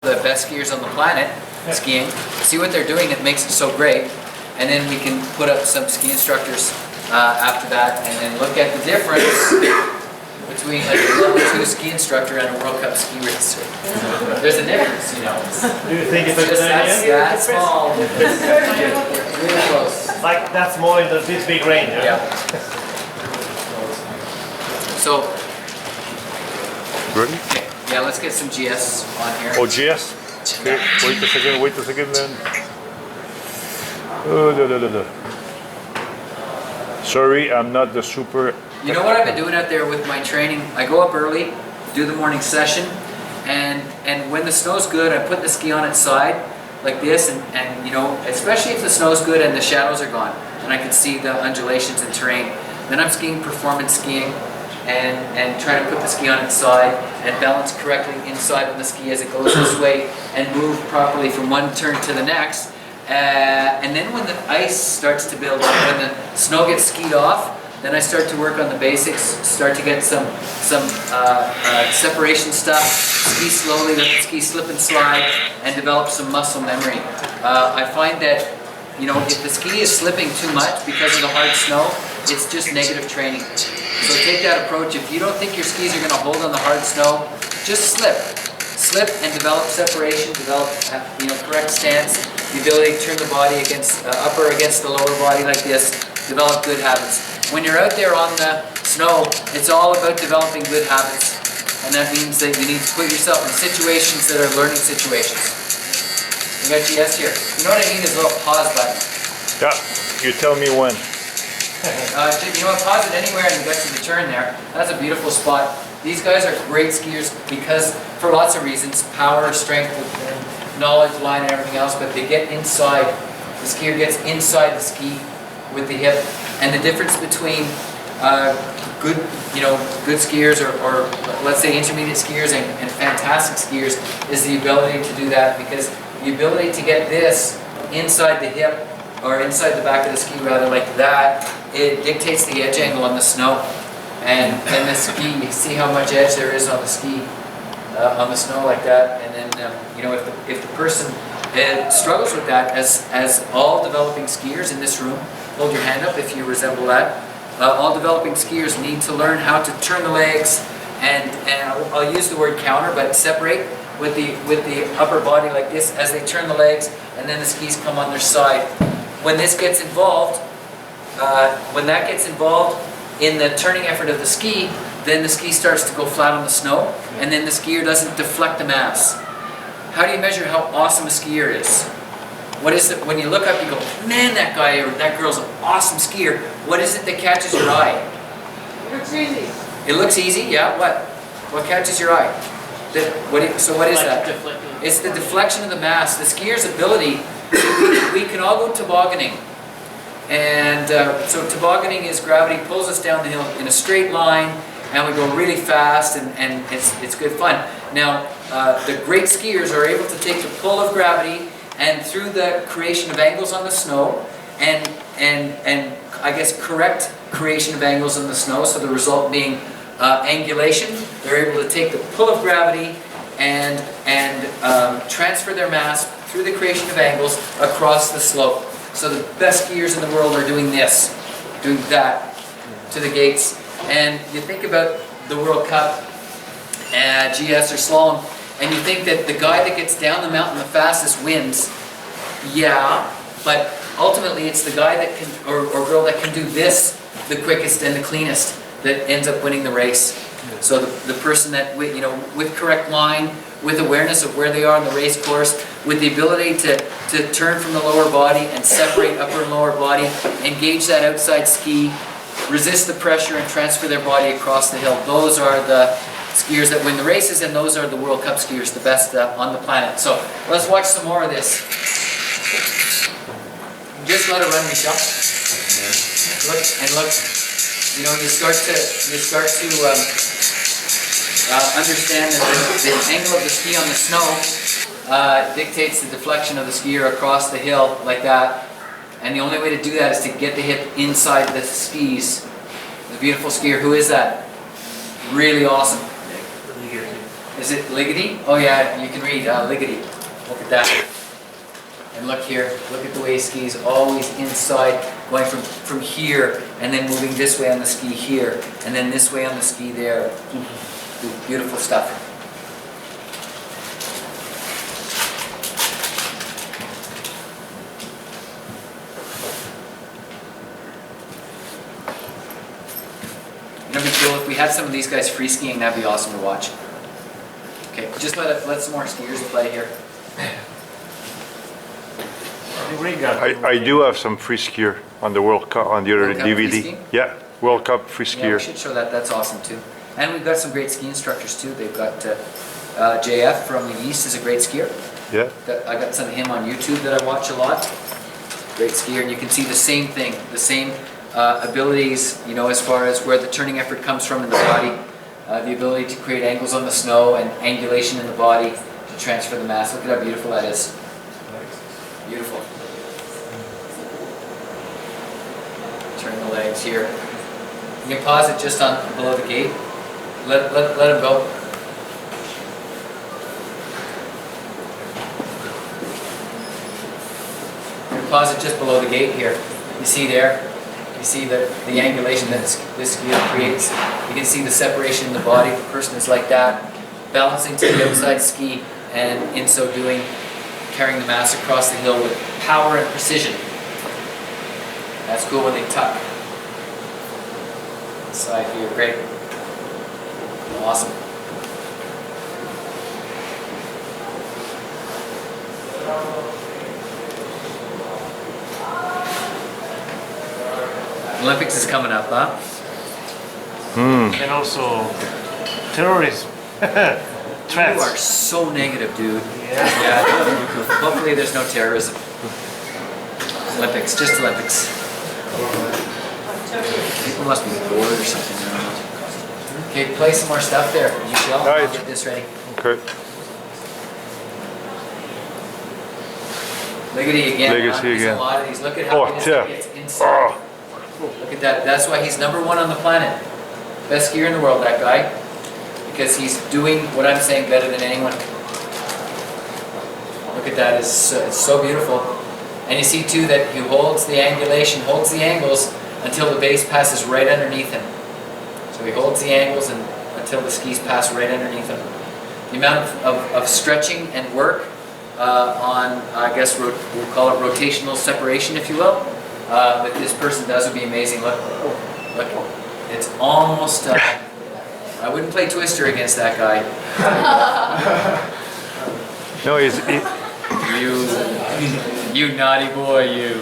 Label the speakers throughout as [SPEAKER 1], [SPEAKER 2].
[SPEAKER 1] the best skiers on the planet skiing, see what they're doing that makes it so great, and then we can put up some ski instructors after that and then look at the difference between like a level 2 ski instructor and a World Cup ski racer. There's a difference, you know.
[SPEAKER 2] Do you think it's a good idea?
[SPEAKER 1] That small. Really close.
[SPEAKER 2] Like that small in this big range?
[SPEAKER 1] Yeah. So,
[SPEAKER 3] Ready?
[SPEAKER 1] yeah, let's get some GS on here.
[SPEAKER 3] Oh, GS? Okay, wait a second then. Sorry, I'm not the super...
[SPEAKER 1] You know what I've been doing out there with my training? I go up early, do the morning session, and when the snow's good, I put the ski on its side, like this, and you know, especially if the snow's good and the shadows are gone, and I can see the undulations in terrain. Then I'm skiing performance skiing, and try to put the ski on its side and balance correctly inside on the ski as it goes this way and move properly from one turn to the next. And then when the ice starts to build up, when the snow gets skied off, then I start to work on the basics, start to get some separation stuff, ski slowly, let the ski slip and slide, and develop some muscle memory. I find that, you know, if the ski is slipping too much because of the hard snow, it's just negative training. So take that approach. If you don't think your skis are going to hold on the hard snow, just slip. Slip and develop separation, develop correct stance, the ability to turn the body against upper against the lower body like this, develop good habits. When you're out there on the snow, it's all about developing good habits. And that means that you need to put yourself in situations that are learning situations. We got GS here. You know what I mean? Is a little pause button.
[SPEAKER 3] Yeah, you tell me when.
[SPEAKER 1] You know what, pause it anywhere and you got to the turn there. That's a beautiful spot. These guys are great skiers because, for lots of reasons, power, strength, knowledge, line, and everything else, but they get inside. The skier gets inside the ski with the hip. And the difference between good skiers or let's say intermediate skiers and fantastic skiers is the ability to do that, because the ability to get this inside the hip or inside the back of the ski rather, like that, it dictates the edge angle on the snow. And the ski, you see how much edge there is on the ski, on the snow like that. And then, you know, if the person struggles with that, as all developing skiers in this room, hold your hand up if you resemble that. All developing skiers need to learn how to turn the legs, and I'll use the word counter, but separate with the upper body like this as they turn the legs, and then the skis come on their side. When this gets involved, when that gets involved in the turning effort of the ski, then the ski starts to go flat on the snow, and then the skier doesn't deflect the mass. How do you measure how awesome a skier is? What is it, when you look up, you go, man, that guy or that girl's an awesome skier. What is it that catches your eye?
[SPEAKER 4] It looks easy.
[SPEAKER 1] It looks easy, yeah. What catches your eye? So what is that?
[SPEAKER 4] Deflecting.
[SPEAKER 1] It's the deflection of the mass. The skier's ability. We can all go tobogganing, and so tobogganing is gravity pulls us down the hill in a straight line, and we go really fast, and it's good fun. Now, the great skiers are able to take the pull of gravity and through the creation of angles on the snow, and I guess correct creation of angles on the snow, so the result being angulation. They're able to take the pull of gravity and transfer their mass through the creation of angles across the slope. So the best skiers in the world are doing this, doing that to the gates. And you think about the World Cup, GS or slalom, and you think that the guy that gets down the mountain the fastest wins. Yeah, but ultimately it's the guy that can, or girl that can do this the quickest and the cleanest that ends up winning the race. So the person that, with correct line, with awareness of where they are on the race course, with the ability to turn from the lower body and separate upper and lower body, engage that outside ski, resist the pressure and transfer their body across the hill. Those are the skiers that win the races, and those are the World Cup skiers, the best on the planet. So let's watch some more of this. Just let it run, Michelle. Look and look. You know, you start to understand that the angle of the ski on the snow dictates the deflection of the skier across the hill like that. And the only way to do that is to get the hip inside the skis. The beautiful skier, who is that? Really awesome. Is Is it Liggity? Oh yeah, you can read Liggity. Look at that. And look here, look at the way he skis, always inside, going from here, and then moving this way on the ski here, and then this way on the ski there. Beautiful stuff. It'd be cool if we had some of these guys free skiing. That'd be awesome to watch. Okay, just let some more skiers play here.
[SPEAKER 3] I do have some free skier on the World Cup, on the other
[SPEAKER 1] World Cup free
[SPEAKER 3] DVD.
[SPEAKER 1] skiing?
[SPEAKER 3] Yeah, World Cup free
[SPEAKER 1] Yeah, we
[SPEAKER 3] skier.
[SPEAKER 1] should show that. That's awesome too. And we've got some great ski instructors too. They've got JF from the East is a great skier.
[SPEAKER 3] Yeah.
[SPEAKER 1] I got some of him on YouTube that I watch a lot. Great skier, and you can see the same thing, the same abilities, you know, as far as where the turning effort comes from in the body, the ability to create angles on the snow and angulation in the body to transfer the mass. Look at how beautiful that is. Beautiful. Turn the legs here. You can pause it just on below the gate. Let him go. You can pause it just below the gate here. You see there? You see the angulation that this skier creates. You can see the separation in the body. The person is like that, balancing to the outside ski, and in so doing, carrying the mass across the hill with power and precision. That's cool when they tuck. Side here, great. Awesome. Olympics is coming up, huh?
[SPEAKER 2] And also terrorism.
[SPEAKER 1] You are
[SPEAKER 2] Threats.
[SPEAKER 1] so negative, dude.
[SPEAKER 2] Yeah.
[SPEAKER 1] Yeah. Hopefully there's no terrorism. Olympics, just Olympics. People must be bored or something. I don't know. Okay, play some more stuff there, Michelle. I'll
[SPEAKER 3] Right.
[SPEAKER 1] get this ready.
[SPEAKER 3] Okay.
[SPEAKER 1] Legacy again.
[SPEAKER 3] Legacy
[SPEAKER 1] There's
[SPEAKER 3] again.
[SPEAKER 1] A lot of these. Look at how
[SPEAKER 3] Oh,
[SPEAKER 1] he just
[SPEAKER 3] yeah.
[SPEAKER 1] gets inside. Look at that. That's why he's #1 on the planet. Best skier in the world, that guy. Because he's doing what I'm saying better than anyone. Look at that. It's so beautiful. And you see too that he holds the angulation, holds the angles until the base passes right underneath him. So he holds the angles until the skis pass right underneath him. The amount of stretching and work on, I guess we'll call it rotational separation, if you will, that this person does would be amazing. Look, it's almost, I wouldn't play Twister against that guy.
[SPEAKER 3] No,
[SPEAKER 1] You naughty boy, you.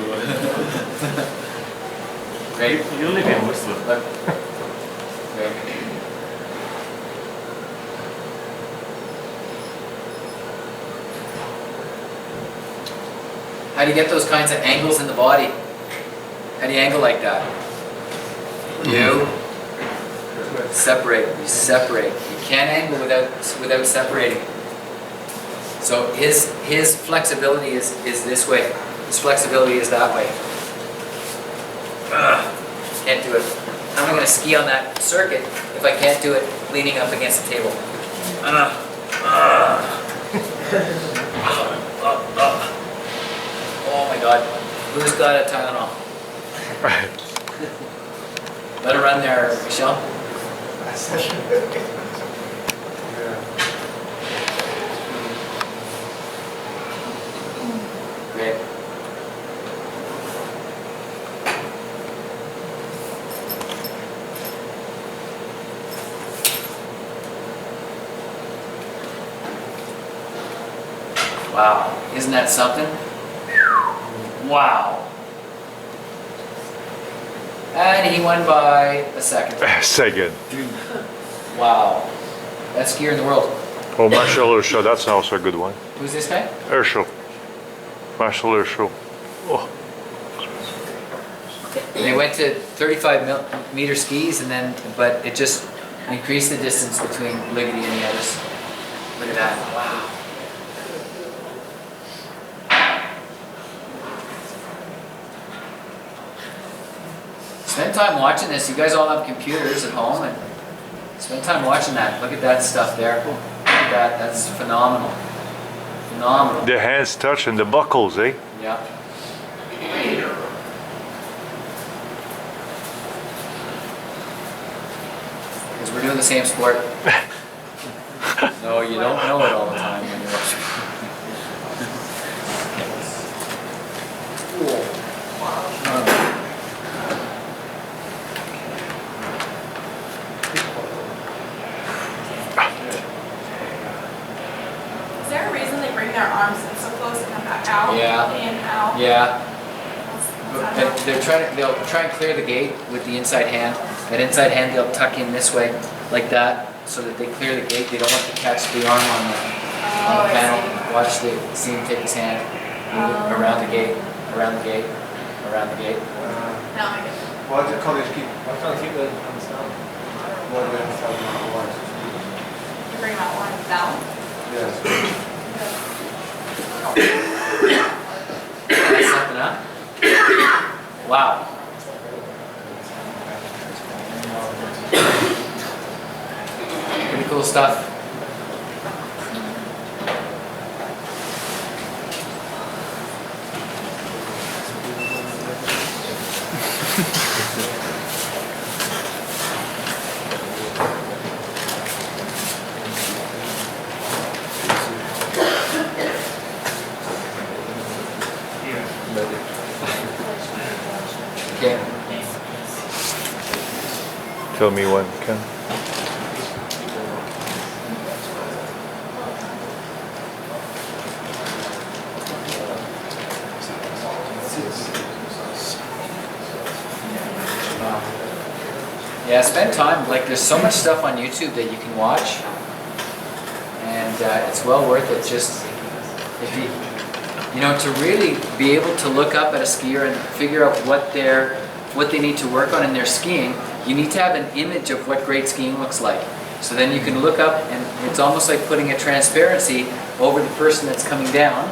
[SPEAKER 1] Great.
[SPEAKER 2] You live in Whistler.
[SPEAKER 1] Look. Great. How do you get those kinds of angles in the body? How do you angle like that? You separate. You separate. You can't angle without separating. So his flexibility is this way. His flexibility is that way. Can't do it. How am I going to ski on that circuit if I can't do it leaning up against the table? Oh my God. Who's got a Tylenol? Let her run there, Michelle. Great. Wow, isn't that something? Wow. And he won by a second.
[SPEAKER 3] Second.
[SPEAKER 1] Wow. Best skier in the world.
[SPEAKER 3] Oh, Marshall Herschel, that's also a good one.
[SPEAKER 1] Who's this guy?
[SPEAKER 3] Herschel. Marshall Herschel. Oh.
[SPEAKER 1] They went to 35-meter skis, but it just increased the distance between Liggity and the others. Look at that! Wow. Spend time watching this. You guys all have computers at home, and spend time watching that. Look at that stuff there. like that, that's phenomenal. Phenomenal.
[SPEAKER 3] The hands touch and the buckles, eh?
[SPEAKER 1] Yeah. Because we're doing the same sport. No, you don't know it all the time when you're watching.
[SPEAKER 5] Is there a reason they bring their arms in so close and come back out?
[SPEAKER 1] Yeah.
[SPEAKER 5] In, out?
[SPEAKER 1] Yeah.
[SPEAKER 5] What's that
[SPEAKER 1] They'll try and clear the gate with the inside hand. That inside hand they'll tuck in this way, like that, so that they clear the gate. They don't want to catch the arm on the
[SPEAKER 5] I
[SPEAKER 1] panel.
[SPEAKER 5] see.
[SPEAKER 1] See him take his hand, move it around the gate, around the gate, around the gate.
[SPEAKER 5] No, I get it.
[SPEAKER 6] Why do college keep? Why can't keep the hands down? Why do they have to have them out?
[SPEAKER 5] You bring that one down.
[SPEAKER 6] Yes.
[SPEAKER 1] That's something, huh? Wow. Pretty cool stuff. Okay.
[SPEAKER 3] Tell me when, Ken.
[SPEAKER 1] Yeah, spend time. Like, there's so much stuff on YouTube that you can watch, and it's well worth it. Just if you know, to really be able to look up at a skier and figure out what they need to work on in their skiing, you need to have an image of what great skiing looks like. So then you can look up, and it's almost like putting a transparency over the person that's coming down,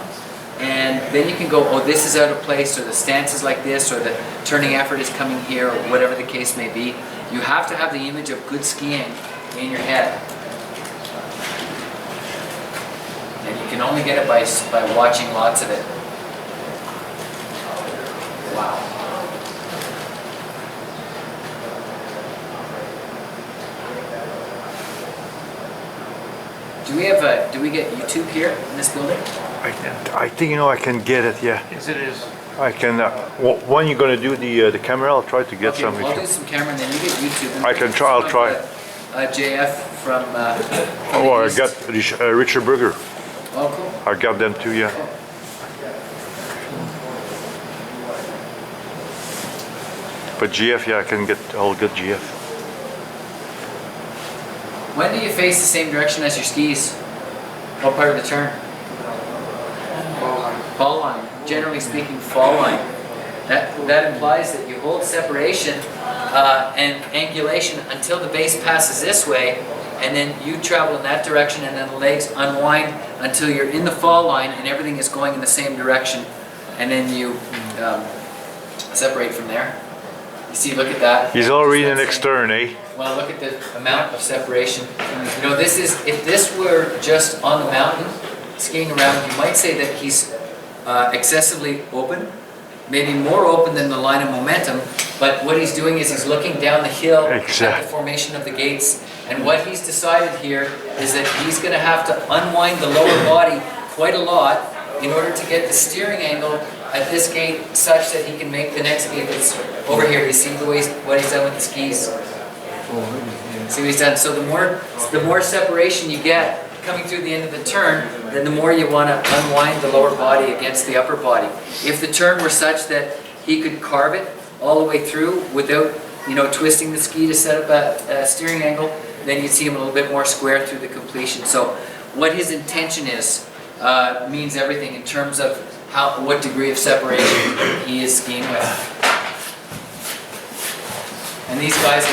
[SPEAKER 1] and then you can go, oh, this is out of place, or the stance is like this, or the turning effort is coming here, or whatever the case may be. You have to have the image of good skiing in your head. And you can only get it by watching lots of it. Wow. Do we get YouTube here in this building?
[SPEAKER 3] I think, you know, I can get it, yeah.
[SPEAKER 2] Yes, it is.
[SPEAKER 3] I can, when you're gonna do the camera, I'll try to get
[SPEAKER 1] Okay,
[SPEAKER 3] some.
[SPEAKER 1] well, I'll do some camera and then you get YouTube. And
[SPEAKER 3] I can try, I'll try.
[SPEAKER 1] JF from
[SPEAKER 3] Oh,
[SPEAKER 1] the
[SPEAKER 3] I
[SPEAKER 1] East.
[SPEAKER 3] got Richard Berger.
[SPEAKER 1] Oh, cool.
[SPEAKER 3] I got them too, yeah. But GF, yeah, I can get all good GF.
[SPEAKER 1] When do you face the same direction as your skis? What part of the turn? Fall line. Generally speaking, fall line. That implies that you hold separation and angulation until the base passes this way, and then you travel in that direction, and then the legs unwind until you're in the fall line and everything is going in the same direction, and then you separate from there. You see, look at that.
[SPEAKER 3] He's already an
[SPEAKER 1] That's
[SPEAKER 3] extern, eh?
[SPEAKER 1] Well, look at the amount of separation. You know, this is, if this were just on the mountain, skiing around, you might say that he's excessively open, maybe more open than the line of momentum, but what he's doing is he's looking down the hill at the formation of the gates, and what he's decided here is that he's going to have to unwind the lower body quite a lot in order to get the steering angle at this gate such that he can make the next gate that's over here. You see what he's done with the skis? See what he's done? So the more separation you get coming through the end of the turn, then the more you want to unwind the lower body against the upper body. If the turn were such that he could carve it all the way through without, you know, twisting the ski to set up a steering angle, then you'd see him a little bit more square through the completion. So what his intention is means everything in terms of what degree of separation he is skiing with. And these guys,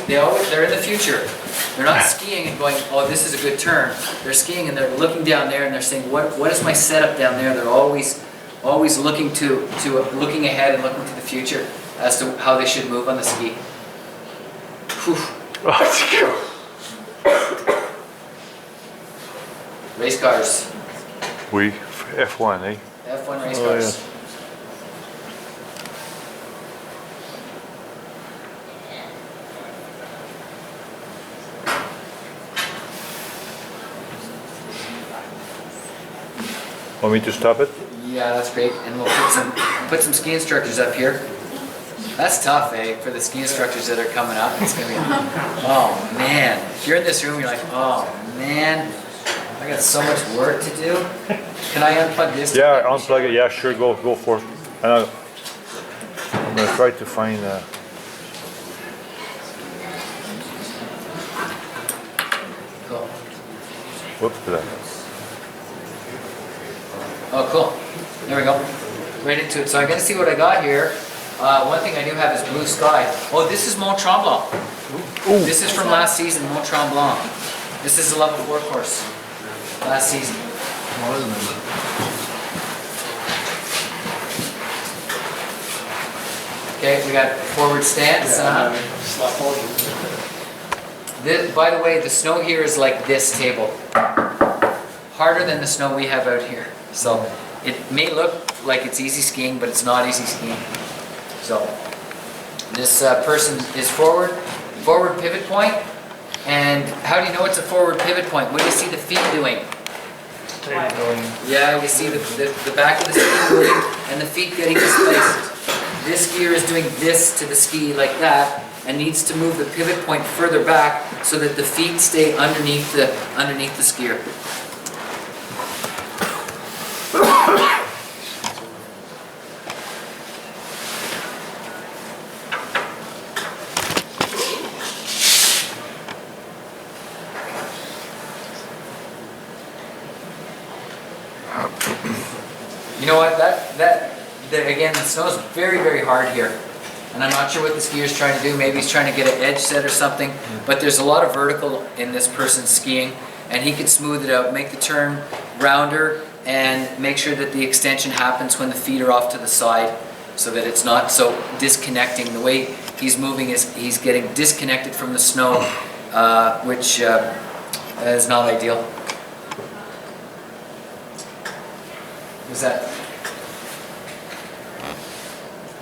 [SPEAKER 1] they're in the future. They're not skiing and going, oh, this is a good turn. They're skiing and they're looking down there and they're saying, what is my setup down there? They're always looking looking ahead and looking to the future as to how they should move on the ski. Whew. Race cars,
[SPEAKER 3] We, F1, eh?
[SPEAKER 1] F1 race
[SPEAKER 3] Oh,
[SPEAKER 1] cars.
[SPEAKER 3] Want me to stop it?
[SPEAKER 1] Yeah, that's great. And we'll put some ski instructors up here. That's tough, eh? For the ski instructors that are coming up, it's gonna be. Oh man! If you're in this room, you're like, oh man, I got so much work to do. Can I unplug this?
[SPEAKER 3] Yeah, unplug it. Yeah, sure. Go for it. And I'm gonna try to find.
[SPEAKER 1] Cool.
[SPEAKER 3] Whoops, that.
[SPEAKER 1] Oh, cool. There we go. Right into it. So I'm gonna see what I got here. One thing I do have is blue sky. Oh, this is Mont Tremblant. This is from last season, Mont Tremblant. This is a level 4 course. Last season. Okay, we got forward stance. This, by the way, the snow here is like this table. Harder than the snow we have out here. So it may look like it's easy skiing, but it's not easy skiing. So this person is forward pivot point. And how do you know it's a forward pivot point? What do you see the feet doing? Yeah, you see the back of the ski moving and the feet getting displaced. This skier is doing this to the ski like that and needs to move the pivot point further back so that the feet stay underneath the skier. You know what? Again, the snow is very, very hard here. And I'm not sure what the skier is trying to do. Maybe he's trying to get an edge set or something. But there's a lot of vertical in this person's skiing. And he can smooth it out, make the turn rounder, and make sure that the extension happens when the feet are off to the side so that it's not so disconnecting. The way he's moving is he's getting disconnected from the snow, which is not ideal. What's that?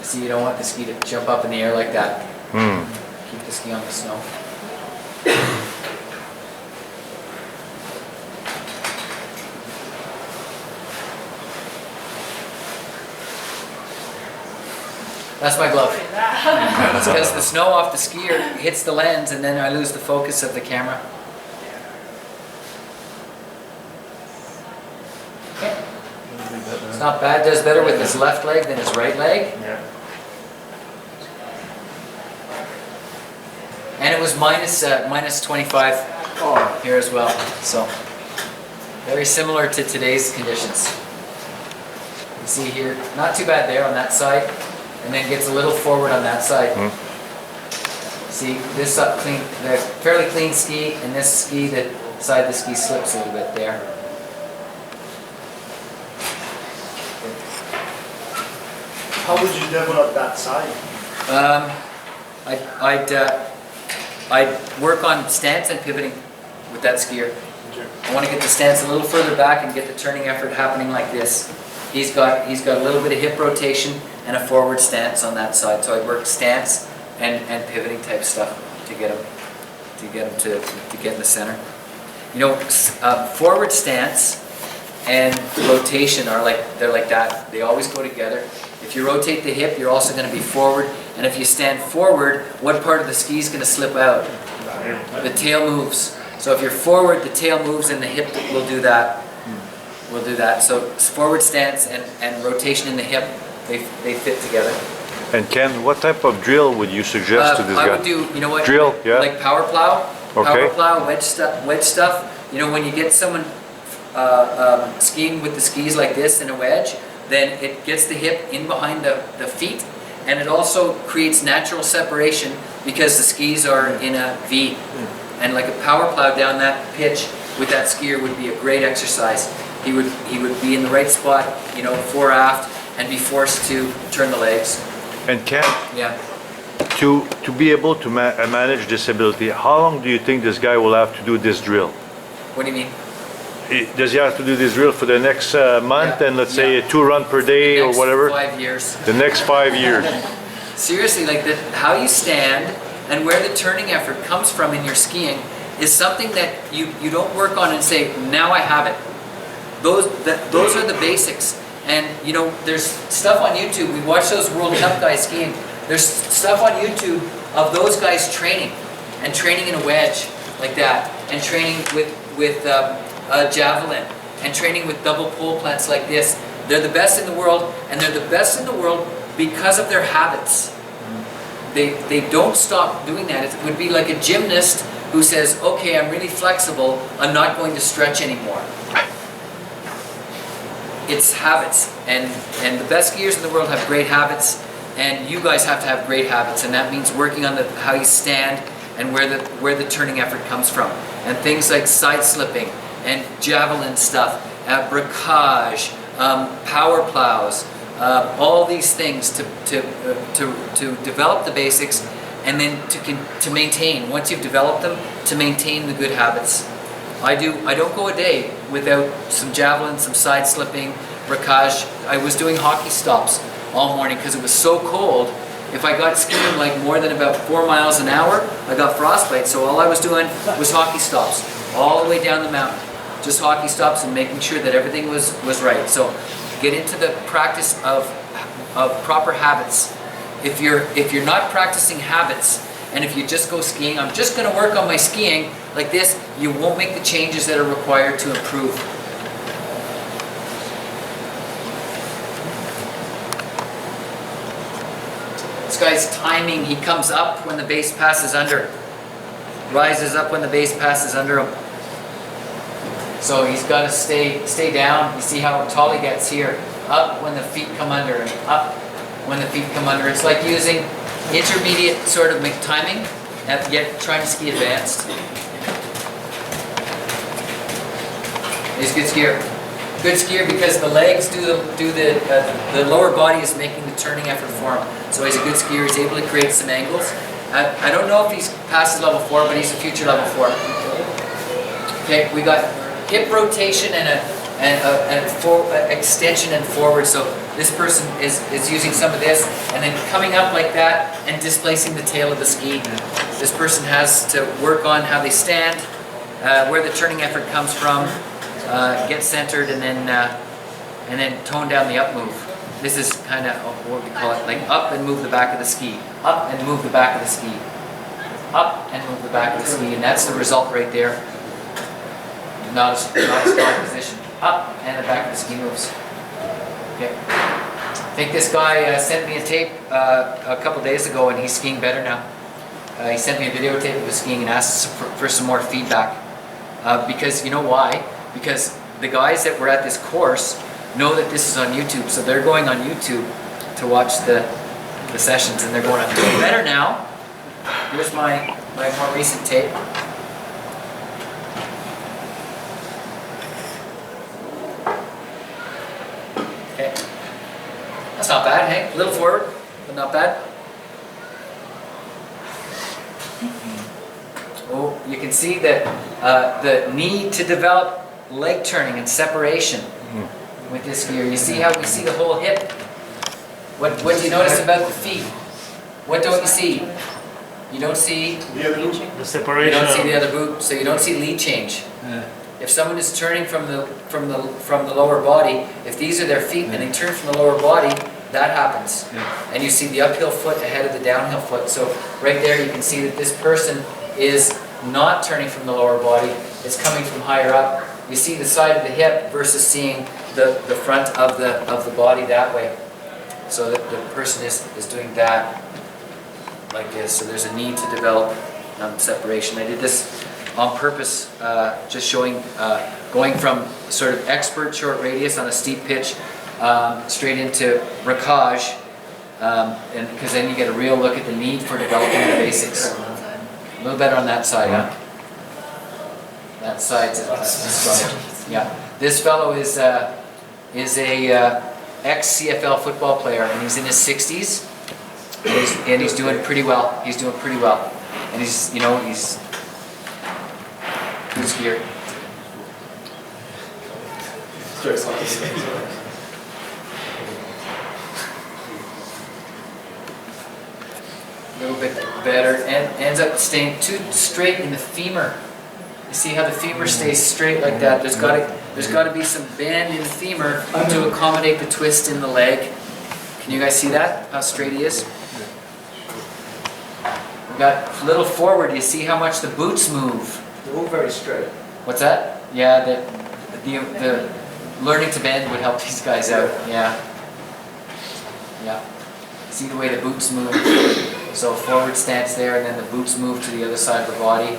[SPEAKER 1] See, you don't want the ski to jump up in the air like that. Keep the ski on the snow. That's my glove. It's because the snow off the skier hits the lens and then I lose the focus of the camera. Okay. It's not bad, does better with his left leg than his right leg.
[SPEAKER 2] Yeah.
[SPEAKER 1] And it was minus 25 here as well. So very similar to today's conditions. You see here, not too bad there on that side, and then gets a little forward on that side. See, this up clean, the fairly clean ski, and this ski, the side of the ski slips a little bit there.
[SPEAKER 7] How would you develop that side?
[SPEAKER 1] I'd work on stance and pivoting with that skier. I want to get the stance a little further back and get the turning effort happening like this. He's got a little bit of hip rotation and a forward stance on that side. So I'd work stance and pivoting type stuff to get him to get in the center. You know, forward stance and rotation are they're like that. They always go together. If you rotate the hip, you're also going to be forward. And if you stand forward, what part of the ski is going to slip out? The tail moves. So if you're forward, the tail moves and the hip will do that. Will do that. So forward stance and rotation in the hip, they fit together.
[SPEAKER 3] And Ken, what type of drill would you suggest to this guy?
[SPEAKER 1] I would do, you know what?
[SPEAKER 3] Drill, yeah.
[SPEAKER 1] Like power plow.
[SPEAKER 3] Okay.
[SPEAKER 1] Power plow, wedge stuff. You know, when you get someone skiing with the skis like this in a wedge, then it gets the hip in behind the feet, and it also creates natural separation because the skis are in a V. And like a power plow down that pitch with that skier would be a great exercise. He would be in the right spot, you know, fore aft, and be forced to turn the legs.
[SPEAKER 3] And Ken,
[SPEAKER 1] Yeah.
[SPEAKER 3] to be able to manage disability, how long do you think this guy will have to do this drill?
[SPEAKER 1] What do you mean?
[SPEAKER 3] does he have to do this drill for the next month
[SPEAKER 1] Yeah,
[SPEAKER 3] and let's say
[SPEAKER 1] yeah.
[SPEAKER 3] 2 run per day or
[SPEAKER 1] Next
[SPEAKER 3] whatever?
[SPEAKER 1] 5 years.
[SPEAKER 3] The next 5 years.
[SPEAKER 1] Seriously, like how you stand and where the turning effort comes from in your skiing is something that you don't work on and say, now I have it. Those are the basics. And you know, there's stuff on YouTube. We watch those World Cup guys skiing. There's stuff on YouTube of those guys training in a wedge like that, and training with a javelin, and training with double pole plants like this. They're the best in the world, and they're the best in the world because of their habits. They don't stop doing that. It would be like a gymnast who says, okay, I'm really flexible, I'm not going to stretch anymore. It's habits, and the best skiers in the world have great habits, and you guys have to have great habits, and that means working on how you stand and where the turning effort comes from, and things like side slipping and javelin stuff, bracage, power plows, all these things to develop the basics, and then to maintain. Once you've developed them, to maintain the good habits. I don't go a day without some javelin, some side slipping, bracage. I was doing hockey stops all morning because it was so cold. If I got skiing like more than about 4 miles an hour, I got frostbite. So all I was doing was hockey stops all the way down the mountain. Just hockey stops and making sure that everything was right. So get into the practice of proper habits. If you're not practicing habits, and if you just go skiing, I'm just going to work on my skiing like this, you won't make the changes that are required to improve. This guy's timing, he comes up when the base passes under. Rises up when the base passes under him. So he's got to stay down. You see how tall he gets here. Up when the feet come under, and up when the feet come under. It's like using intermediate sort of timing, yet trying to ski advanced. He's a good skier. Good skier because the legs the lower body is making the turning effort for him. So he's a good skier. He's able to create some angles. I don't know if he's past his level 4, but he's a future level 4. Okay, we got hip rotation and extension and forward. So this person is using some of this and then coming up like that and displacing the tail of the ski. This person has to work on how they stand, where the turning effort comes from, get centered, and then tone down the up move. This is kind of what we call it, like up and move the back of the ski, up and move the back of the ski, up and move the back of the ski, and that's the result right there. Not a strong position. Up and the back of the ski moves. Okay. I think this guy sent me a tape a couple days ago, and he's skiing better now. He sent me a videotape of his skiing and asked for some more feedback. Because you know why? Because the guys that were at this course know that this is on YouTube, so they're going on YouTube to watch the sessions, and they're going, I'm doing better now. Here's my more recent tape. Okay. That's not bad, hey? A little forward, but not bad. Oh, you can see that the need to develop leg turning and separation with this skier. You see how we see the whole hip? What do you notice about the feet? What don't you see? You don't see
[SPEAKER 2] The
[SPEAKER 1] you
[SPEAKER 2] separation.
[SPEAKER 1] don't see the other boot, so you don't see lead change. If someone is turning from the lower body, if these are their feet and they turn from the lower body, that happens. And you see the uphill foot ahead of the downhill foot. So right there you can see that this person is not turning from the lower body, it's coming from higher up. You see the side of the hip versus seeing the front of the body that way. So that the person is doing that like this. So there's a need to develop separation. I did this on purpose, just showing, going from sort of expert short radius on a steep pitch straight into bracage, and because then you get a real look at the need for developing the basics. A little better on that side, huh? That side's strong. Yeah. This fellow is a ex-CFL football player, and he's in his 60s, and he's doing pretty well. He's doing pretty well, and he's good skier.
[SPEAKER 6] Jokes on these.
[SPEAKER 1] A little bit better, and ends up staying too straight in the femur. You see how the femur stays straight like that? There's got to be some bend in the femur to accommodate the twist in the leg. Can you guys see that? How straight he is? We got a little forward. You see how much the boots move?
[SPEAKER 6] They're all very straight.
[SPEAKER 1] What's that? Yeah, the learning to bend would help these guys out. Yeah. Yeah. See the way the boots move? So forward stance there, and then the boots move to the other side of the body,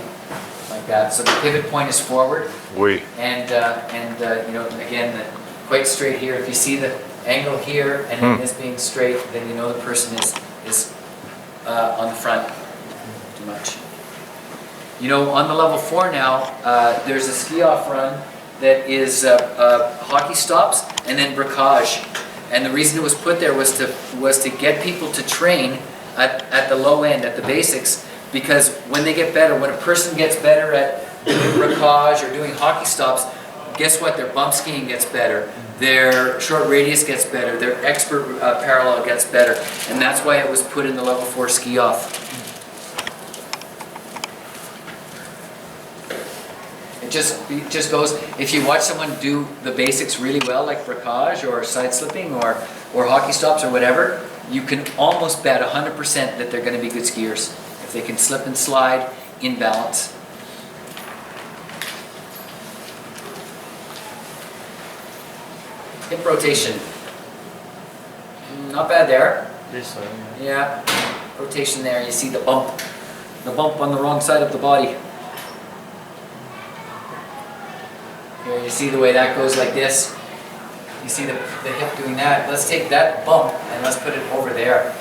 [SPEAKER 1] like that. So the pivot point is forward,
[SPEAKER 3] Oui.
[SPEAKER 1] and you know, again, quite straight here. If you see the angle here, and then this being straight, then you know the person is on the front. Too much. You know, on the level 4 now, there's a ski-off run that is hockey stops and then bricage. And the reason it was put there was to get people to train at the low end, at the basics, because when they get better, when a person gets better at doing bricage or doing hockey stops, guess what? Their bump skiing gets better, their short radius gets better, their expert parallel gets better, and that's why it was put in the level 4 ski off. It just goes, if you watch someone do the basics really well, like bricage or side slipping or hockey stops or whatever, you can almost bet 100% that they're going to be good skiers if they can slip and slide in balance. Hip rotation. Not bad there.
[SPEAKER 2] This side.
[SPEAKER 1] Yeah, rotation there. You see the bump on the wrong side of the body. Here you see the way that goes like this. You see the hip doing that. Let's take that bump and let's put it over there.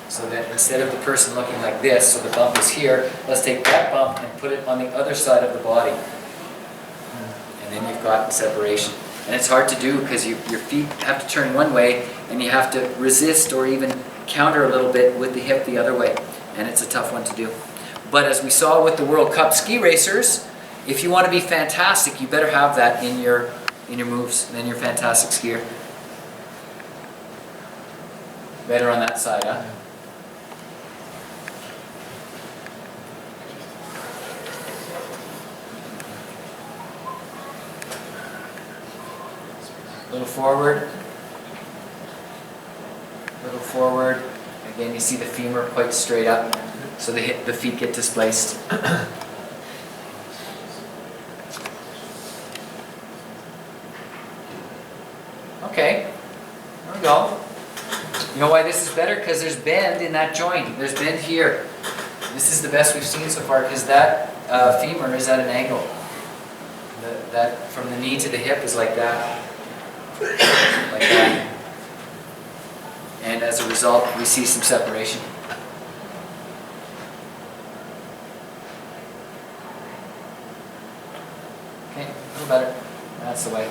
[SPEAKER 1] So that instead of the person looking like this, so the bump is here, let's take that bump and put it on the other side of the body. And then you've got separation. And it's hard to do because your feet have to turn one way and you have to resist or even counter a little bit with the hip the other way. And it's a tough one to do. But as we saw with the World Cup ski racers, if you want to be fantastic, you better have that in your moves, and then you're a fantastic skier. Better on that side, huh? A little forward. A little forward. Again, you see the femur quite straight up, so the feet get displaced. Okay, there we go. You know why this is better? Because there's bend in that joint. There's bend here. This is the best we've seen so far because that femur is at an angle. That from the knee to the hip is like that. Like that. And as a result, we see some separation. Okay, a little better. That's the way.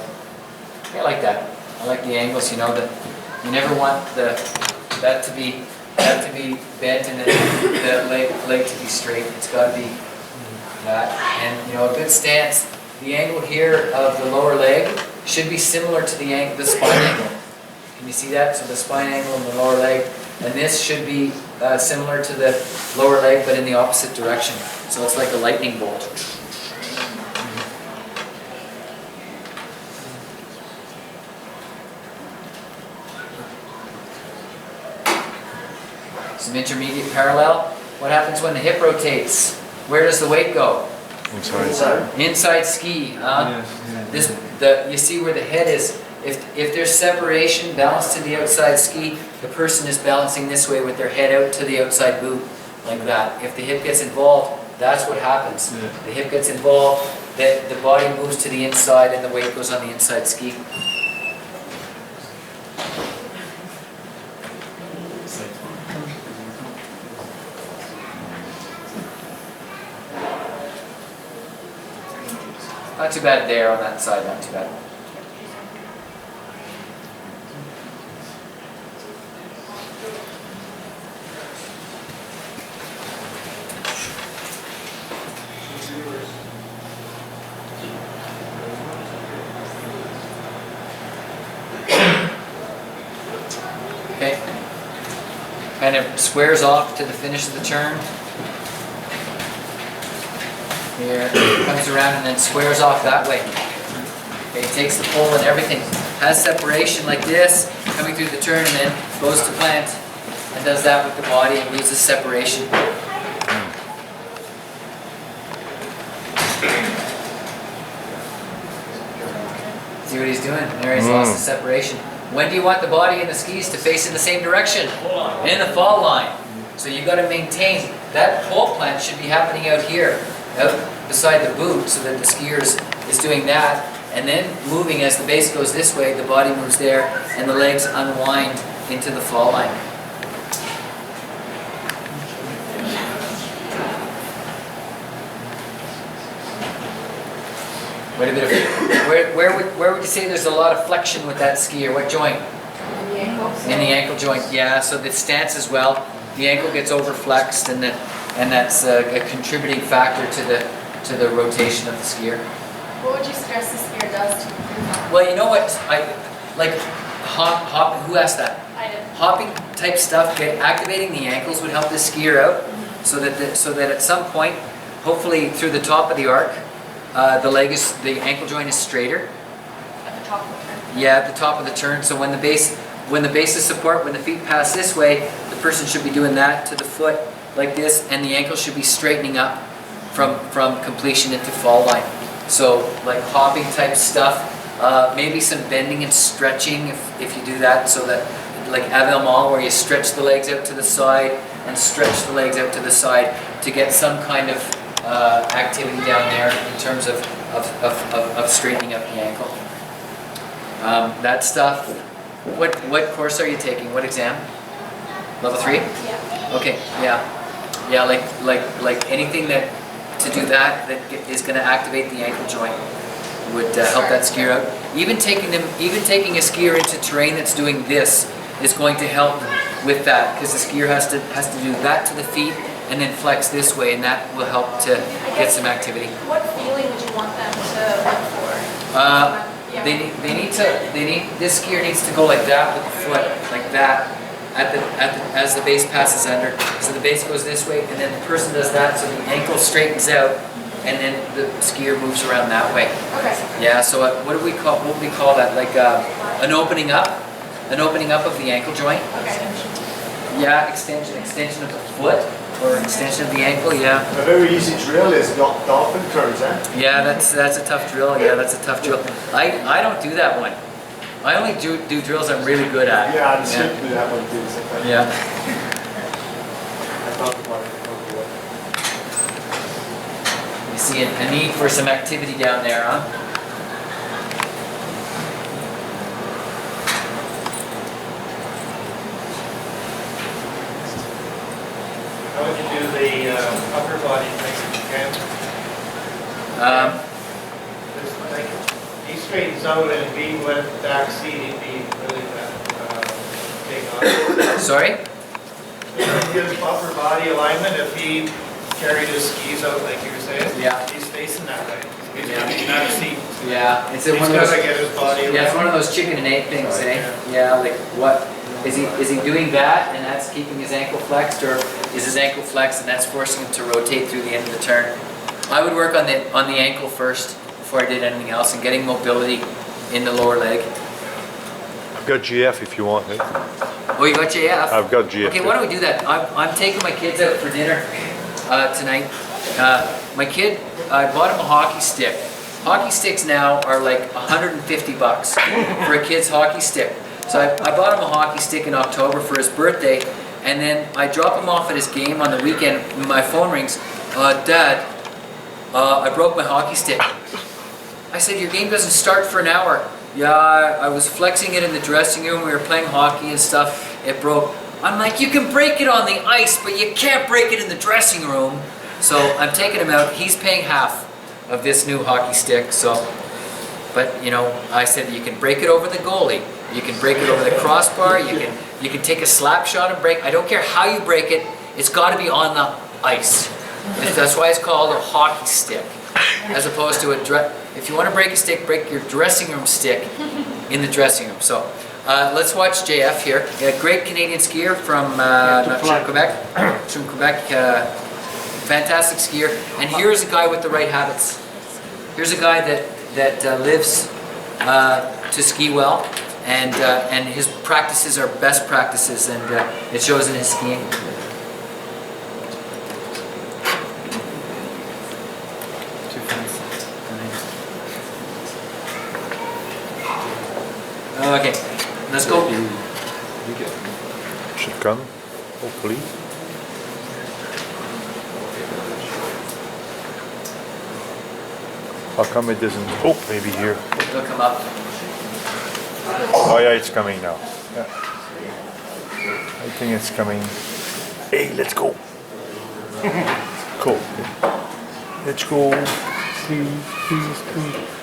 [SPEAKER 1] Okay, I like that. I like the angles, you know, that you never want that to be bent and the leg to be straight. It's got to be that. And you know, a good stance, the angle here of the lower leg should be similar to the spine angle. Can you see that? So the spine angle and the lower leg, and this should be similar to the lower leg but in the opposite direction. So it's like a lightning bolt. Some intermediate parallel. What happens when the hip rotates? Where does the weight go?
[SPEAKER 3] Inside.
[SPEAKER 1] Inside ski. You see where the head is. If there's separation, balance to the outside ski, the person is balancing this way with their head out to the outside boot, like that. If the hip gets involved, that's what happens.
[SPEAKER 2] Yeah.
[SPEAKER 1] The hip gets involved, the body moves to the inside, and the weight goes on the inside ski. Not too bad there on that side, not too bad. Okay. Kind of squares off to the finish of the turn. Here, comes around and then squares off that way. Okay, takes the pole and everything. Has separation like this, coming through the turn and then goes to plant and does that with the body and loses separation. See what he's doing? There he's lost the separation. When do you want the body and the skis to face in the same direction? In the fall line. So you've got to maintain that pole plant should be happening out here, out beside the boot, so that the skier is doing that, and then moving as the base goes this way, the body moves there, and the legs unwind into the fall line. Wait a bit of, where would you say there's a lot of flexion with that skier? What joint?
[SPEAKER 5] In the ankle.
[SPEAKER 1] In the ankle joint, yeah. So the stance as well. The ankle gets overflexed, and that's a contributing factor to the rotation of the skier.
[SPEAKER 5] What would you suggest the skier does to improve that?
[SPEAKER 1] Well, you know what? Hop. Who asked that?
[SPEAKER 5] I did.
[SPEAKER 1] Hopping type stuff, activating the ankles would help the skier out, so that at some point, hopefully through the top of the arc, the ankle joint is straighter.
[SPEAKER 5] At the top of the turn.
[SPEAKER 1] Yeah, at the top of the turn. So when the base is support, when the feet pass this way, the person should be doing that to the foot like this, and the ankle should be straightening up from completion into fall line. So like hopping type stuff, maybe some bending and stretching if you do that, so that like avant-mal, where you stretch the legs out to the side and stretch the legs out to the side to get some kind of activity down there in terms of straightening up the ankle. That stuff. What course are you taking? What exam? Level 3?
[SPEAKER 5] Yeah.
[SPEAKER 1] Okay. Yeah. Like anything that to do that is going to activate the ankle joint would help that skier out. Even taking a skier into terrain that's doing this is going to help with that, because the skier has to do that to the feet and then flex this way, and that will help to get some activity.
[SPEAKER 5] What feeling would you want them to look for?
[SPEAKER 1] This skier needs to go like that with the foot, like that, as the base passes under. So the base goes this way, and then the person does that, so the ankle straightens out, and then the skier moves around that way.
[SPEAKER 5] Okay.
[SPEAKER 1] Yeah. So what would we call that? Like an opening up of the ankle joint.
[SPEAKER 5] Okay.
[SPEAKER 1] Yeah, extension of the foot or extension of the ankle. Yeah.
[SPEAKER 7] A very easy drill is dolphin turns, eh?
[SPEAKER 1] Yeah, that's a tough drill. Yeah, that's a tough drill. I don't do that one. I only do drills I'm really good at.
[SPEAKER 7] Yeah, I'm sure to do that one too. Sometimes.
[SPEAKER 1] Yeah.
[SPEAKER 7] I thought about it.
[SPEAKER 1] You see a need for some activity down there, huh?
[SPEAKER 6] How would you do the upper body thing if you can? Just like, he straightens out and he went back seat, he'd be really big on.
[SPEAKER 1] Sorry?
[SPEAKER 6] His upper body alignment, if he carried his skis out like you were saying,
[SPEAKER 1] Yeah.
[SPEAKER 6] he's facing that way. He's
[SPEAKER 1] Yeah.
[SPEAKER 6] in that seat.
[SPEAKER 1] Yeah. It's
[SPEAKER 6] He's
[SPEAKER 1] one of
[SPEAKER 6] got
[SPEAKER 1] those.
[SPEAKER 6] to get his body
[SPEAKER 1] Yeah, it's one of
[SPEAKER 6] around.
[SPEAKER 1] those chicken and egg things, eh? Yeah, like what? Is he doing that and that's keeping his ankle flexed, or is his ankle flexed and that's forcing him to rotate through the end of the turn? I would work on the ankle first before I did anything else, and getting mobility in the lower leg.
[SPEAKER 3] I've got GF if you want. Eh?
[SPEAKER 1] Oh, you got JF?
[SPEAKER 3] I've got GF.
[SPEAKER 1] Okay, why don't we do that? I'm taking my kids out for dinner tonight. My kid, I bought him a hockey stick. Hockey sticks now are like $150 for a kid's hockey stick. So I bought him a hockey stick in October for his birthday, and then I drop him off at his game on the weekend. My phone rings. Dad, I broke my hockey stick. I said, your game doesn't start for an hour. Yeah, I was flexing it in the dressing room. We were playing hockey and stuff. It broke. I'm like, you can break it on the ice, but you can't break it in the dressing room. So I'm taking him out. He's paying half of this new hockey stick. So, but you know, I said you can break it over the goalie. You can break it over the crossbar. You can take a slap shot and break. I don't care how you break it. It's got to be on the ice. That's why it's called a hockey stick, as opposed to if you want to break a stick, break your dressing room stick in the dressing room. So Let's watch JF here. A great Canadian skier from Quebec. From Quebec, fantastic skier. And here's a guy with the right habits. Here's a guy that lives to ski well, and his practices are best practices, and it shows in his skiing. Okay, let's go.
[SPEAKER 3] Should come, hopefully. How come it doesn't? Oh, maybe here.
[SPEAKER 1] It'll come up.
[SPEAKER 3] Oh yeah, it's coming now. Yeah. I think it's coming. Hey, let's go. Cool. Let's go. Please, please, please.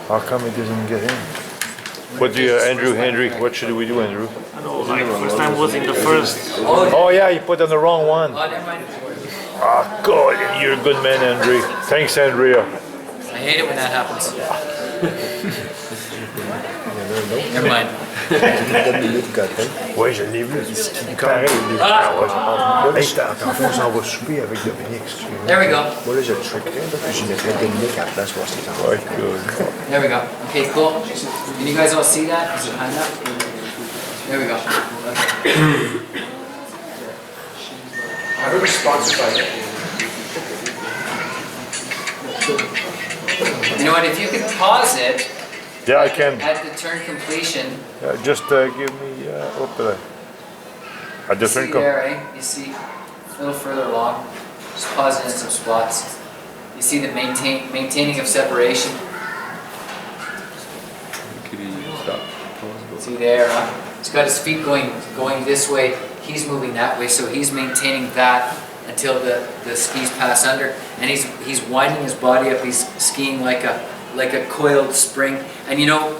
[SPEAKER 3] How come it doesn't get in? What do you, Andrew, Henry, what should we do, Andrew?
[SPEAKER 2] I know, like first time was in the first.
[SPEAKER 3] Oh yeah, you put on the wrong one.
[SPEAKER 1] Oh, never mind.
[SPEAKER 3] Ah, God, you're a good man, Andrew. Thanks, Andrea.
[SPEAKER 1] I hate it when that happens. Never mind.
[SPEAKER 3] Ouais, je l'ai vu. Pareil. Hey, j'étais en fait, on s'en va souper avec Dominique, si tu veux.
[SPEAKER 1] There we go.
[SPEAKER 7] Moi, là, je le trickerais, là, puis je mettrais Dominique à la place pour ce qu'il en
[SPEAKER 3] Ouais, good.
[SPEAKER 1] There we go. Okay, cool. Can you guys all see that? Is it high enough? There we go.
[SPEAKER 7] I heard it's sponsored by that.
[SPEAKER 1] You know what? If you could pause it
[SPEAKER 3] Yeah, I can.
[SPEAKER 1] at the turn completion,
[SPEAKER 3] Just give me, what did I? At the
[SPEAKER 1] see
[SPEAKER 3] turn come.
[SPEAKER 1] there, eh? You see a little further along. Just pause it in some spots. You see the maintaining of separation. See there, huh? He's got his feet going this way. He's moving that way, so he's maintaining that until the skis pass under, and he's winding his body up. He's skiing like a coiled spring. And you know,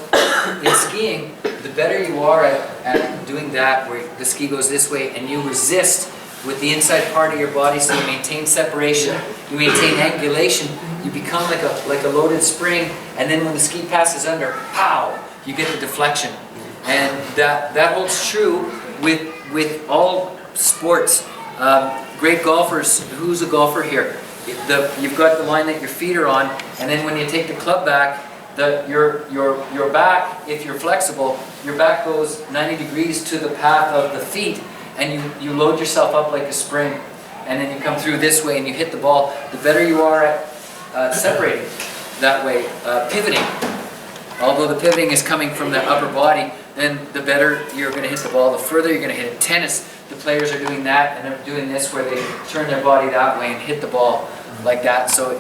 [SPEAKER 1] in skiing, the better you are at doing that, where the ski goes this way and you resist with the inside part of your body, so you maintain separation, you maintain angulation, you become like a loaded spring, and then when the ski passes under, pow, you get the deflection. And that holds true with all sports. Great golfers. Who's a golfer here? You've got the line that your feet are on, and then when you take the club back, your back, if you're flexible, your back goes 90 degrees to the path of the feet, and you load yourself up like a spring, and then you come through this way and you hit the ball. The better you are at separating that way, pivoting. Although the pivoting is coming from the upper body, then the better you're going to hit the ball, the further you're going to hit it. Tennis, the players are doing that, and they're doing this where they turn their body that way and hit the ball like that. So,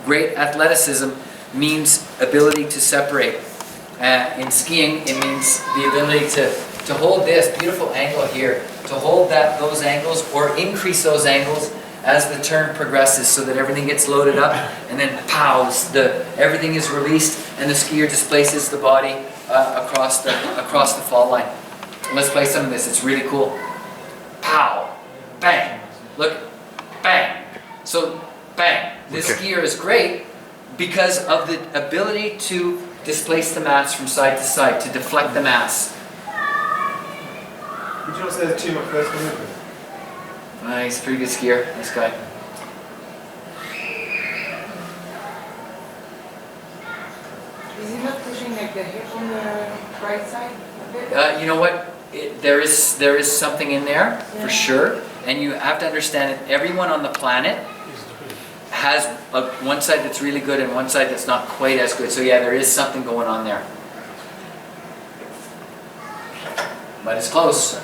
[SPEAKER 1] great athleticism means ability to separate. In skiing, it means the ability to hold this beautiful angle here, to hold those angles or increase those angles as the turn progresses, so that everything gets loaded up, and then pows, everything is released, and the skier displaces the body across the fall line. Let's play some of this. It's really cool. Pow, bang, look, bang. So, bang. This skier is great because of the ability to displace the mass from side to side, to deflect the mass.
[SPEAKER 7] Would you not say there's too much vertical movement?
[SPEAKER 1] He's a pretty good skier, this guy.
[SPEAKER 4] Is he not pushing like the hip on the right side a bit?
[SPEAKER 1] You know what? There is something in there, for sure. And you have to understand that everyone on the planet has one side that's really good and one side that's not quite as good. So yeah, there is something going on there. But it's close.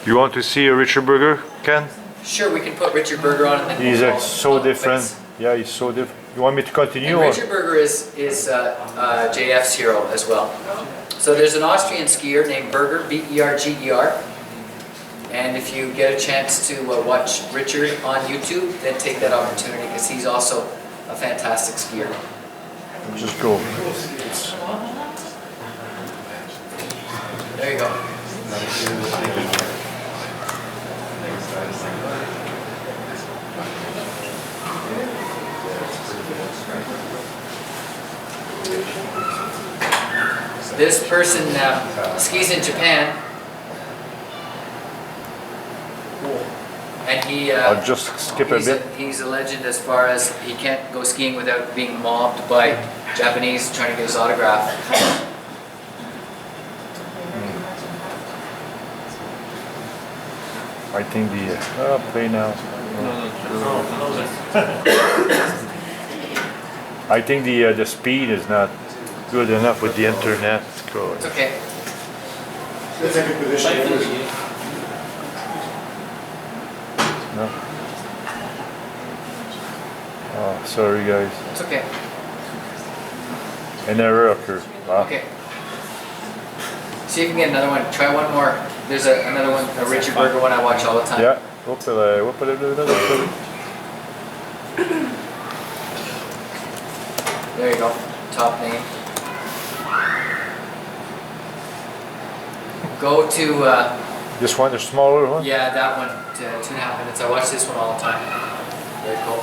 [SPEAKER 3] You want to see a Richard Berger, Ken?
[SPEAKER 1] Sure, we can put Richard Berger on. And then
[SPEAKER 3] He's
[SPEAKER 1] we'll
[SPEAKER 3] so
[SPEAKER 1] go
[SPEAKER 3] different.
[SPEAKER 1] quiz.
[SPEAKER 3] Yeah, he's so different. You want me to continue?
[SPEAKER 1] And
[SPEAKER 3] Or?
[SPEAKER 1] Richard Berger is JF's hero as well. So there's an Austrian skier named Berger, B-E-R-G-E-R. And if you get a chance to watch Richard on YouTube, then take that opportunity, because he's also a fantastic skier.
[SPEAKER 3] Just go.
[SPEAKER 1] There you go. This person skis in Japan, and
[SPEAKER 3] I'll just skip a bit.
[SPEAKER 1] he's a legend as far as he can't go skiing without being mobbed by Japanese trying to get his autograph.
[SPEAKER 3] I think the play now. I think the speed is not good enough with the internet.
[SPEAKER 1] It's okay.
[SPEAKER 7] That's a good position.
[SPEAKER 3] No. Oh, sorry guys.
[SPEAKER 1] It's okay.
[SPEAKER 3] An error occurred. Wow.
[SPEAKER 1] Okay. See if you can get another one. Try one more. There's another one, a Richard Berger one I watch all the time.
[SPEAKER 3] Yeah.
[SPEAKER 1] There you go. Top name. Go to,
[SPEAKER 3] This one, the smaller one?
[SPEAKER 1] yeah, that one, to 2.5 minutes. I watch this one all the time. Very cool.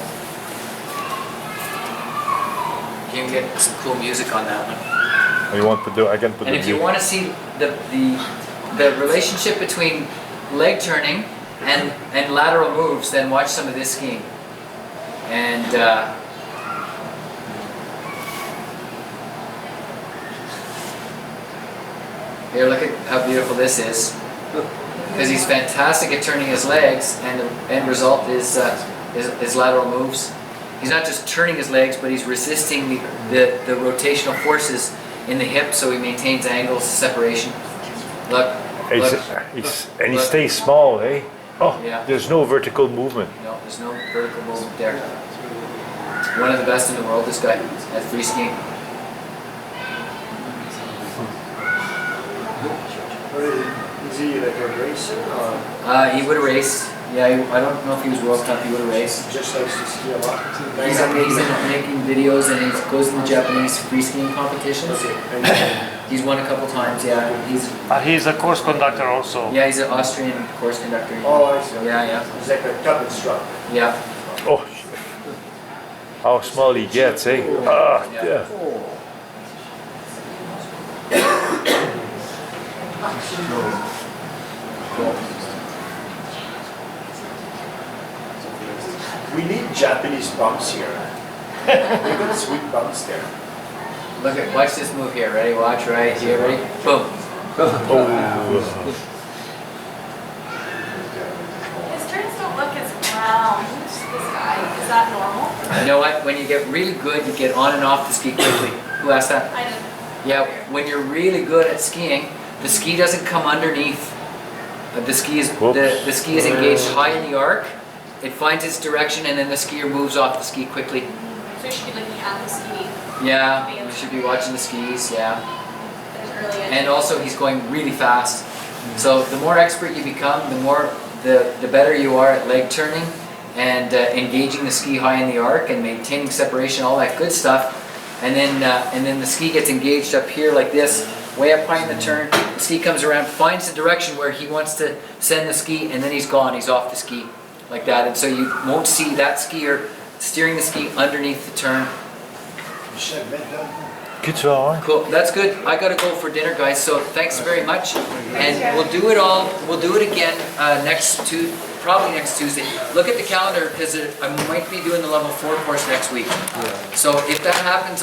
[SPEAKER 1] You can get some cool music on that one.
[SPEAKER 3] You want to do? I can put
[SPEAKER 1] And
[SPEAKER 3] the
[SPEAKER 1] if you want to see the relationship between leg turning and lateral moves, then watch some of this skiing. And here, look at how beautiful this is. Because he's fantastic at turning his legs, and the end result is his lateral moves. He's not just turning his legs, but he's resisting the rotational forces in the hip, so he maintains angles, separation. Look.
[SPEAKER 3] and he stays small, eh? Oh,
[SPEAKER 1] Yeah.
[SPEAKER 3] there's no vertical movement.
[SPEAKER 1] No, there's no vertical movement there. One of the best in the world, this guy, at free skiing.
[SPEAKER 7] Is he like a racer or
[SPEAKER 1] He would have raced. Yeah, I don't know if he was World Cup, he would have raced.
[SPEAKER 7] just likes to ski a lot?
[SPEAKER 1] He's amazing at making videos, and he goes to the Japanese free skiing competitions. He's won a couple times, yeah.
[SPEAKER 2] He's a course conductor also.
[SPEAKER 1] Yeah, he's an Austrian course conductor.
[SPEAKER 7] Oh, I see.
[SPEAKER 1] Yeah.
[SPEAKER 7] He's like a cup instructor.
[SPEAKER 1] Yeah.
[SPEAKER 3] Oh, shit. How small he gets, eh? Ah, yeah.
[SPEAKER 7] We need Japanese bumps here. We've got sweet bumps there.
[SPEAKER 1] Look at, watch this move here. Ready? Watch right here. Ready? Boom.
[SPEAKER 5] His turns don't look as round, this guy. Is that normal?
[SPEAKER 1] You know what? When you get really good, you get on and off the ski quickly. Who asked that?
[SPEAKER 5] I didn't.
[SPEAKER 1] Yeah, when you're really good at skiing, the ski doesn't come underneath. The ski is the ski is engaged high in the arc. It finds its direction, and then the skier moves off the ski quickly.
[SPEAKER 5] So you should be looking at the ski.
[SPEAKER 1] Yeah, you should be watching the skis. Yeah,
[SPEAKER 5] There's early
[SPEAKER 1] and also he's going really fast. So the more expert you become, the better you are at leg turning and engaging the ski high in the arc and maintaining separation, all that good stuff. And then the ski gets engaged up here like this, way up high in the turn. The ski comes around, finds the direction where he wants to send the ski, and then he's gone. He's off the ski like that. And so you won't see that skier steering the ski underneath the turn.
[SPEAKER 3] Good job.
[SPEAKER 1] Cool, that's good. I gotta go for dinner, guys. So thanks very much, and we'll do it all. We'll do it again probably next Tuesday. Look at the calendar because I might be doing the level 4 course next week. So if that happens.